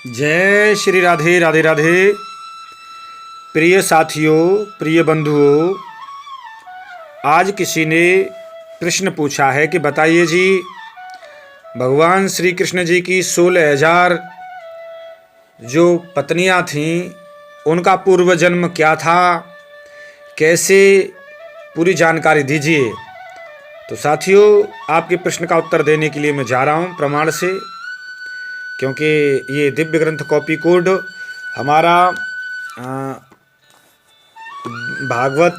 जय श्री राधे राधे राधे। प्रिय साथियों, प्रिय बंधुओं, आज किसी ने प्रश्न पूछा है कि बताइए जी, भगवान श्री कृष्ण जी की 16,000 जो पत्नियां थीं, उनका पूर्व जन्म क्या था, कैसे, पूरी जानकारी दीजिए। तो साथियों, आपके प्रश्न का उत्तर देने के लिए मैं जा रहा हूं प्रमाण से, क्योंकि ये दिव्य ग्रंथ कॉपी कोड हमारा भागवत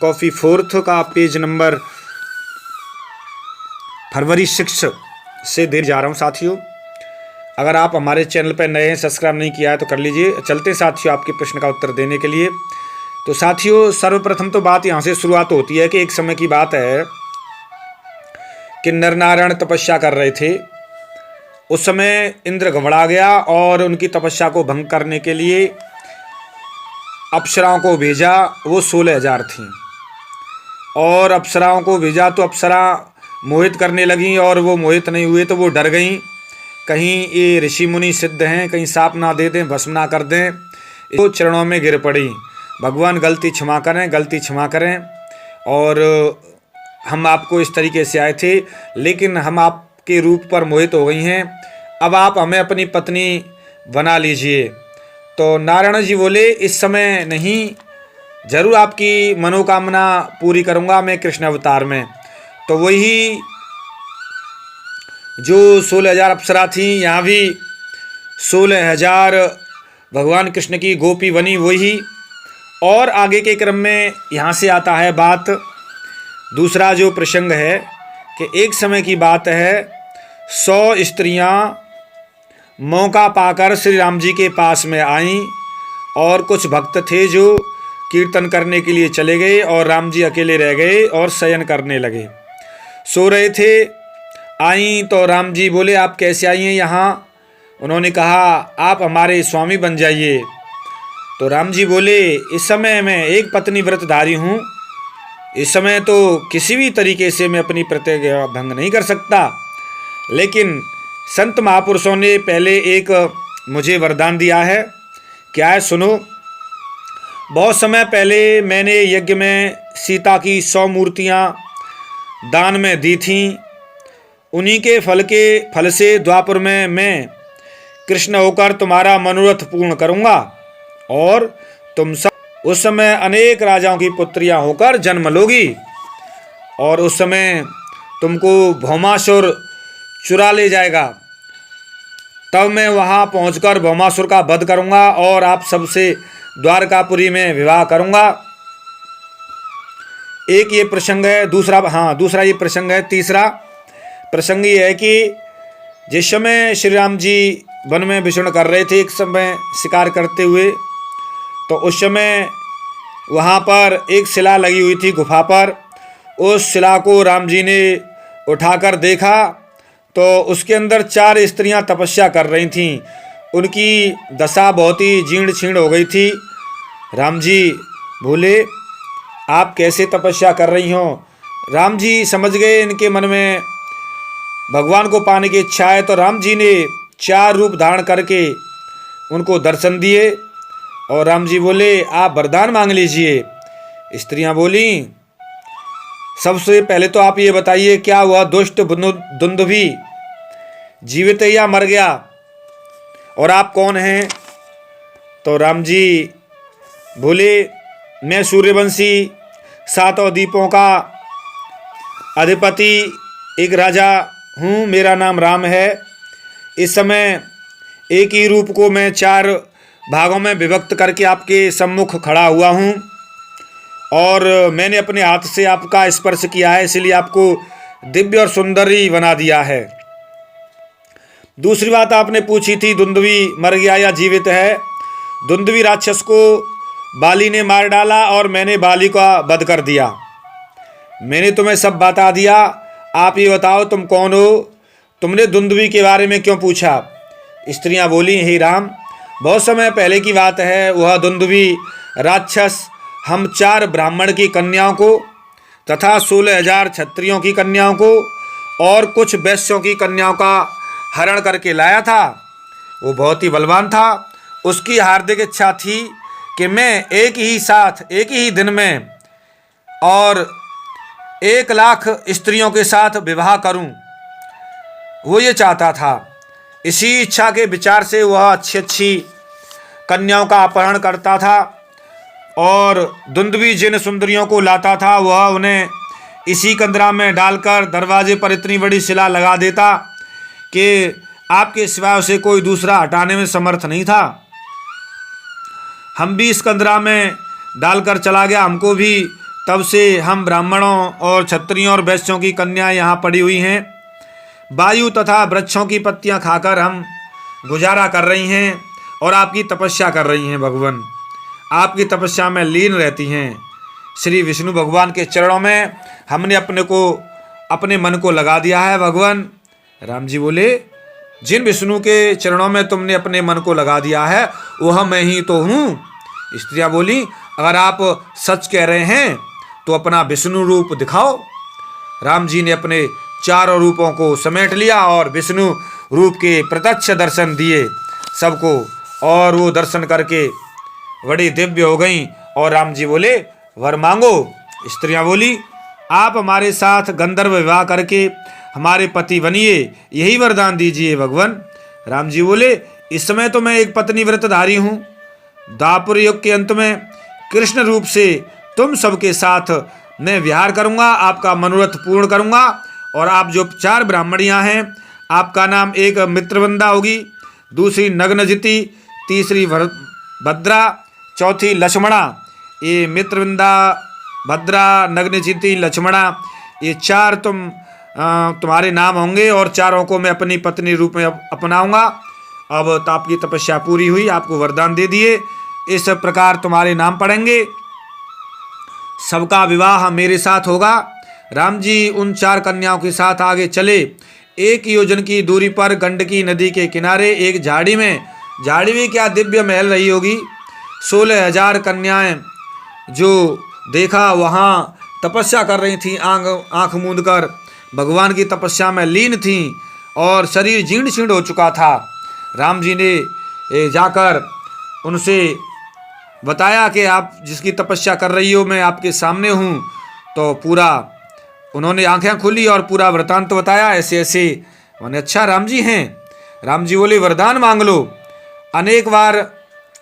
कॉपी 4 का पेज नंबर फरवरी 6 से दे जा रहा हूँ साथियों। अगर आप हमारे चैनल पर नए हैं, सब्सक्राइब नहीं किया है तो कर लीजिए। चलते साथियों आपके प्रश्न का उत्तर देने के लिए। तो साथियों, सर्वप्रथम तो बात यहाँ से शुरुआत होती है कि एक समय की बात है कि नर नारायण तपस्या कर रहे थे। उस समय इंद्र घबरा गया और उनकी तपस्या को भंग करने के लिए अप्सराओं को भेजा। वो 16,000 थीं और अप्सराओं को भेजा तो अप्सरा मोहित करने लगीं, और वो मोहित नहीं हुए तो वो डर गईं, कहीं ये ऋषि मुनि सिद्ध हैं, कहीं साप ना दे दें, भस्म ना कर दें। तो चरणों में गिर पड़ी, भगवान गलती क्षमा करें, गलती क्षमा करें, और हम आपको इस तरीके से आए थे, लेकिन हम आपके रूप पर मोहित हो गई हैं, अब आप हमें अपनी पत्नी बना लीजिए। तो नारायण जी बोले, इस समय नहीं, जरूर आपकी मनोकामना पूरी करूँगा मैं कृष्ण अवतार में। तो वही जो 16,000 अप्सरा थीं, यहाँ भी 16,000 भगवान कृष्ण की गोपी बनी वही। और आगे के क्रम में यहाँ से आता है बात, दूसरा जो प्रसंग है कि एक समय की बात है, 100 स्त्रियाँ मौका पाकर श्री राम जी के पास में आईं, और कुछ भक्त थे जो कीर्तन करने के लिए चले गए और राम जी अकेले रह गए और शयन करने लगे, सो रहे थे। आईं तो राम जी बोले, आप कैसे आई हैं यहाँ? उन्होंने कहा, आप हमारे स्वामी बन जाइए। तो राम जी बोले, इस समय मैं एक पत्नी व्रतधारी हूँ, इस समय तो किसी भी तरीके से मैं अपनी प्रतिज्ञा भंग नहीं कर सकता, लेकिन संत महापुरुषों ने पहले एक मुझे वरदान दिया है। क्या है सुनो। बहुत समय पहले मैंने यज्ञ में सीता की 100 मूर्तियाँ दान में दी थीं। उन्हीं के फल से द्वापर में मैं कृष्ण होकर तुम्हारा मनोरथ पूर्ण करूँगा, और तुम सब उस समय अनेक राजाओं की पुत्रियाँ होकर जन्म लोगी, और उस समय तुमको भौमासुर चुरा ले जाएगा। तब मैं वहाँ पहुँचकर भौमासुर का वध करूँगा और आप सबसे द्वारकापुरी में विवाह करूँगा। एक ये प्रसंग है। दूसरा ये प्रसंग है। तीसरा प्रसंग ये है कि जिस समय श्री राम जी वन में विचरण कर रहे थे, एक समय शिकार करते हुए, तो उस समय वहाँ पर एक शिला लगी हुई थी गुफा पर। उस शिला को राम जी ने उठाकर देखा तो उसके अंदर 4 स्त्रियां तपस्या कर रही थीं। उनकी दशा बहुत ही जीर्ण छीर्ण हो गई थी। राम जी बोले, आप कैसे तपस्या कर रही हो? राम जी समझ गए इनके मन में भगवान को पाने की इच्छा है, तो राम जी ने 4 रूप धारण करके उनको दर्शन दिए, और राम जी बोले, आप वरदान मांग लीजिए। स्त्रियां बोली, सबसे पहले तो आप ये बताइए, क्या वह दुष्ट दुंदुभी जीवित है या मर गया, और आप कौन हैं? तो राम जी बोले, मैं सूर्यवंशी 7 द्वीपों का अधिपति एक राजा हूँ, मेरा नाम राम है। इस समय एक ही रूप को मैं 4 भागों में विभक्त करके आपके सम्मुख खड़ा हुआ हूँ, और मैंने अपने हाथ से आपका स्पर्श किया है, इसलिए आपको दिव्य और सुंदरी बना दिया है। दूसरी बात आपने पूछी थी, दुंदुभी मर गया या जीवित है। दुंदुभी राक्षस को बाली ने मार डाला और मैंने बाली का वध कर दिया। मैंने तुम्हें सब बता दिया, आप ये बताओ तुम कौन हो? तुमने दुंदुभी के बारे में क्यों पूछा? स्त्रियां बोली, हे राम, बहुत समय पहले की बात है, वह दुंदुभी राक्षस हम 4 ब्राह्मण की कन्याओं को तथा 16,000 क्षत्रियों की कन्याओं को और कुछ वैश्यों की कन्याओं का हरण करके लाया था। वो बहुत ही बलवान था। उसकी हार्दिक इच्छा थी कि मैं एक ही दिन में और 1,00,000 स्त्रियों के साथ विवाह करूं। वो ये चाहता था। इसी इच्छा के विचार से वह अच्छी अच्छी कन्याओं का अपहरण करता था और दुंदुभी जिन सुंदरियों को लाता था वह उन्हें इसी कंदरा में डालकर दरवाजे पर इतनी बड़ी शिला लगा देता कि आपके सिवाय उसे कोई दूसरा हटाने में समर्थ नहीं था। हम भी इस कंदरा में डालकर चला गया, हमको भी तब से हम ब्राह्मणों और क्षत्रियों और वैश्यों की कन्याएं यहाँ पड़ी हुई हैं। वायु तथा वृक्षों की पत्तियाँ खाकर हम गुजारा कर रही हैं और आपकी तपस्या कर रही हैं। भगवान आपकी तपस्या में लीन रहती हैं। श्री विष्णु भगवान के चरणों में हमने अपने मन को लगा दिया है। भगवान राम जी बोले, जिन विष्णु के चरणों में तुमने अपने मन को लगा दिया है वह मैं ही तो हूँ। स्त्रियाँ बोली, अगर आप सच कह रहे हैं तो अपना विष्णु रूप दिखाओ। राम जी ने अपने चारों रूपों को समेट लिया और विष्णु रूप के प्रत्यक्ष दर्शन दिए सबको, और वो दर्शन करके बड़ी दिव्य हो गई। और राम जी बोले, वर मांगो। स्त्रियां बोली, आप हमारे साथ गंधर्व विवाह करके हमारे पति बनिए, यही वरदान दीजिए भगवान। राम जी बोले, इस समय तो मैं एक पत्नी व्रतधारी हूँ। द्वापर युग के अंत में कृष्ण रूप से तुम सबके साथ मैं विहार करूँगा, आपका मनोरथ पूर्ण करूँगा। और आप जो 4 ब्राह्मणियाँ हैं, आपका नाम एक मित्रवृंदा होगी, दूसरी नग्नजिति, तीसरी भद्रा, चौथी लक्ष्मणा। ये मित्रवृंदा, भद्रा, नग्नजिति, लक्ष्मणा, ये 4 तुम्हारे नाम होंगे और चारों को मैं अपनी पत्नी रूप में अपनाऊंगा। अब तो आपकी तपस्या पूरी हुई, आपको वरदान दे दिए, इस प्रकार तुम्हारे नाम पड़ेंगे, सबका विवाह मेरे साथ होगा। राम जी उन 4 कन्याओं के साथ आगे चले। 1 योजन की दूरी पर गंडकी नदी के किनारे एक झाड़ी में क्या दिव्य महल रही होगी। 16,000 कन्याएं जो देखा वहाँ तपस्या कर रही थीं, आँख मूंद कर भगवान की तपस्या में लीन थीं और शरीर जीर्ण शीर्ण हो चुका था। राम जी ने जाकर उनसे बताया कि आप जिसकी तपस्या कर रही हो मैं आपके सामने हूँ। तो पूरा उन्होंने आंखें खुली और पूरा वृतांत बताया, ऐसे ऐसे। उन्होंने, अच्छा राम जी हैं। राम जी बोले, वरदान मांग लो। अनेक बार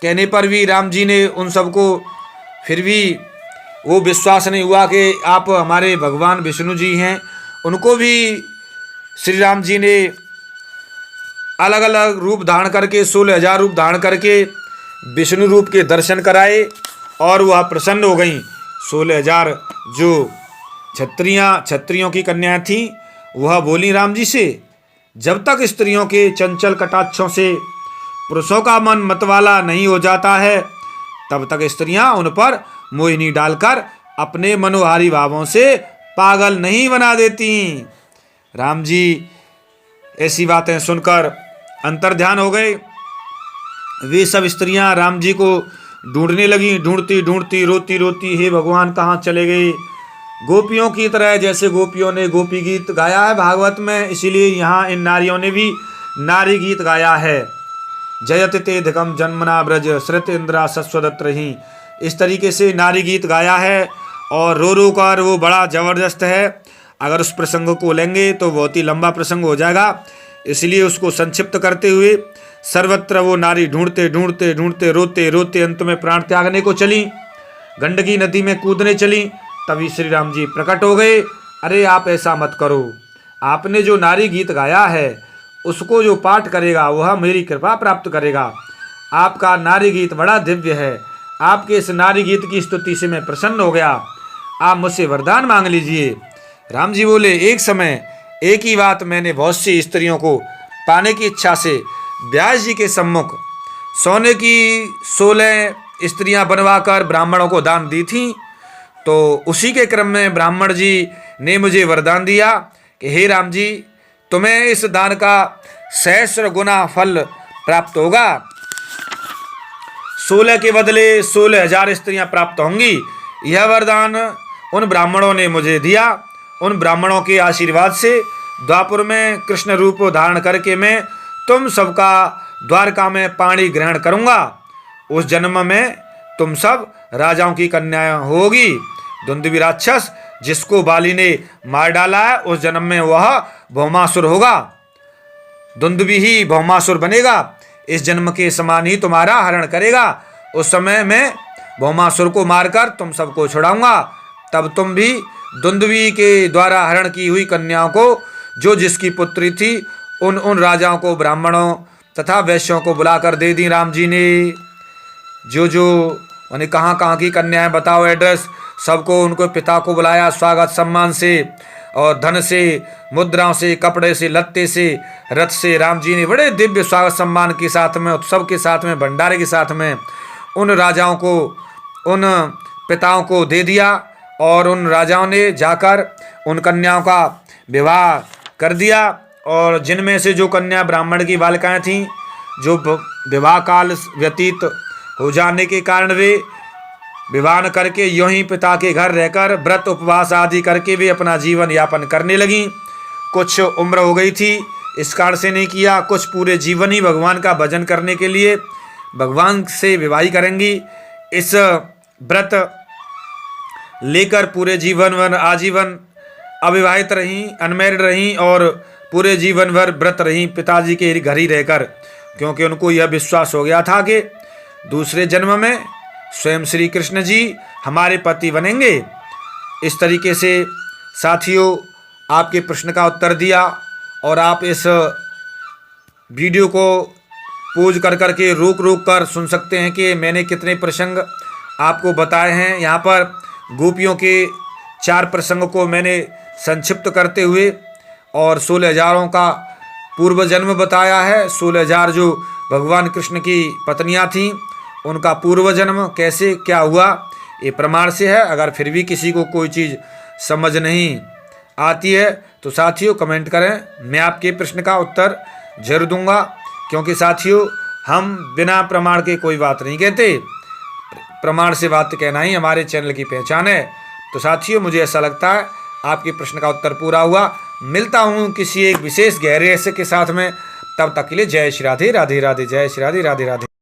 कहने पर भी राम जी ने उन सबको फिर भी वो विश्वास नहीं हुआ कि आप हमारे भगवान विष्णु जी हैं। उनको भी श्री राम जी ने अलग अलग रूप धारण करके 16,000 रूप धारण करके विष्णु रूप के दर्शन कराए और वह प्रसन्न हो गईं। 16,000 जो क्षत्रियों की कन्याएं थीं वह बोली राम जी से, जब तक स्त्रियों के चंचल कटाक्षों से पुरुषों का मन मतवाला नहीं हो जाता है तब तक स्त्रियां उन पर मोहिनी डालकर अपने मनोहारी भावों से पागल नहीं बना देती। राम जी ऐसी बातें सुनकर अंतर्ध्यान हो गए। वे सब स्त्रियां राम जी को ढूंढने लगी, ढूंढती ढूंढती रोती रोती, हे भगवान कहाँ चले गए। गोपियों की तरह, जैसे गोपियों ने गोपी गीत गाया है भागवत में, इसीलिए यहाँ इन नारियों ने भी नारी गीत गाया है। जयत ते धिकम जन्मना ब्रज श्रुत इंद्रा सस्वदत रही, इस तरीके से नारी गीत गाया है और रो रो कर वो बड़ा ज़बरदस्त है। अगर उस प्रसंग को लेंगे तो बहुत ही लंबा प्रसंग हो जाएगा, इसलिए उसको संक्षिप्त करते हुए सर्वत्र वो नारी ढूंढते ढूंढते ढूंढते रोते रोते अंत में प्राण त्यागने को चली, गंडकी नदी में कूदने चली। तभी श्री राम जी प्रकट हो गए। अरे आप ऐसा मत करो, आपने जो नारी गीत गाया है उसको जो पाठ करेगा वह मेरी कृपा प्राप्त करेगा। आपका नारी गीत बड़ा दिव्य है, आपके इस नारी गीत की स्तुति से मैं प्रसन्न हो गया, आप मुझसे वरदान मांग लीजिए। राम जी बोले, एक समय एक ही बात मैंने बहुत सी स्त्रियों को पाने की इच्छा से व्यास जी के सम्मुख सोने की 16 स्त्रियां बनवाकर ब्राह्मणों को दान दी थीं। तो उसी के क्रम में ब्राह्मण जी ने मुझे वरदान दिया कि हे राम जी, तुम्हें इस दान का सहस्र गुना फल प्राप्त होगा। 16 के बदले 16,000 स्त्रियां प्राप्त होंगी। यह वरदान उन ब्राह्मणों ने मुझे दिया। उन ब्राह्मणों के आशीर्वाद से द्वापर में कृष्ण रूप धारण करके मैं तुम सबका द्वारका में पाणी ग्रहण करूँगा। उस जन्म में तुम सब राजाओं की कन्याएं होगी। दुंदुभी राक्षस जिसको बाली ने मार डाला है, उस जन्म में वह भौमासुर होगा। दुंदुभी ही भौमासुर बनेगा। इस जन्म के समान ही तुम्हारा हरण करेगा। उस समय मैं भौमासुर को मारकर तुम सबको छुड़ाऊंगा। तब तुम भी दुंदुभी के द्वारा हरण की हुई कन्याओं को, जो जिसकी पुत्री थी, उन राजाओं को, ब्राह्मणों तथा वैश्यों को बुलाकर दे दी राम जी ने। जो उन्हें कहाँ की कन्याएं बताओ, एड्रेस। सबको उनको पिता को बुलाया स्वागत सम्मान से और धन से, मुद्राओं से, कपड़े से, लत्ते से, रथ से। राम जी ने बड़े दिव्य स्वागत सम्मान के साथ में, उत्सव के साथ में, भंडारे के साथ में उन राजाओं को, उन पिताओं को दे दिया। और उन राजाओं ने जाकर उन कन्याओं का विवाह कर दिया। और जिनमें से जो कन्या ब्राह्मण की बालिकाएं थीं, जो विवाह काल व्यतीत हो जाने के कारण वे विवाह न करके यूं ही पिता के घर रहकर व्रत उपवास आदि करके वे अपना जीवन यापन करने लगीं। कुछ उम्र हो गई थी, इस कारण से नहीं किया। कुछ पूरे जीवन ही भगवान का भजन करने के लिए भगवान से विवाह करेंगी। इस व्रत लेकर पूरे जीवन आजीवन अविवाहित रहीं, अनमैरिड रहीं और पूरे जीवन भर व्रत रहीं पिताजी के घर ही रहकर, क्योंकि उनको यह विश्वास हो गया था कि दूसरे जन्म में स्वयं श्री कृष्ण जी हमारे पति बनेंगे। इस तरीके से साथियों, आपके प्रश्न का उत्तर दिया। और आप इस वीडियो को पॉज कर के रोक कर सुन सकते हैं कि मैंने कितने प्रसंग आपको बताए हैं। यहाँ पर गोपियों के 4 प्रसंग को मैंने संक्षिप्त करते हुए और 16,000 का पूर्व जन्म बताया है। 16,000 जो भगवान कृष्ण की पत्नियां थीं, उनका पूर्व जन्म कैसे क्या हुआ, ये प्रमाण से है। अगर फिर भी किसी को कोई चीज़ समझ नहीं आती है तो साथियों कमेंट करें, मैं आपके प्रश्न का उत्तर जरूर दूंगा। क्योंकि साथियों, हम बिना प्रमाण के कोई बात नहीं कहते, प्रमाण से बात कहना ही हमारे चैनल की पहचान है। तो साथियों, मुझे ऐसा लगता है आपके प्रश्न का उत्तर पूरा हुआ। मिलता हूँ किसी एक विशेष गहरे रहस्य के साथ में, तब तक के लिए जय श्री राधे राधे राधे, जय श्री राधे राधे राधे।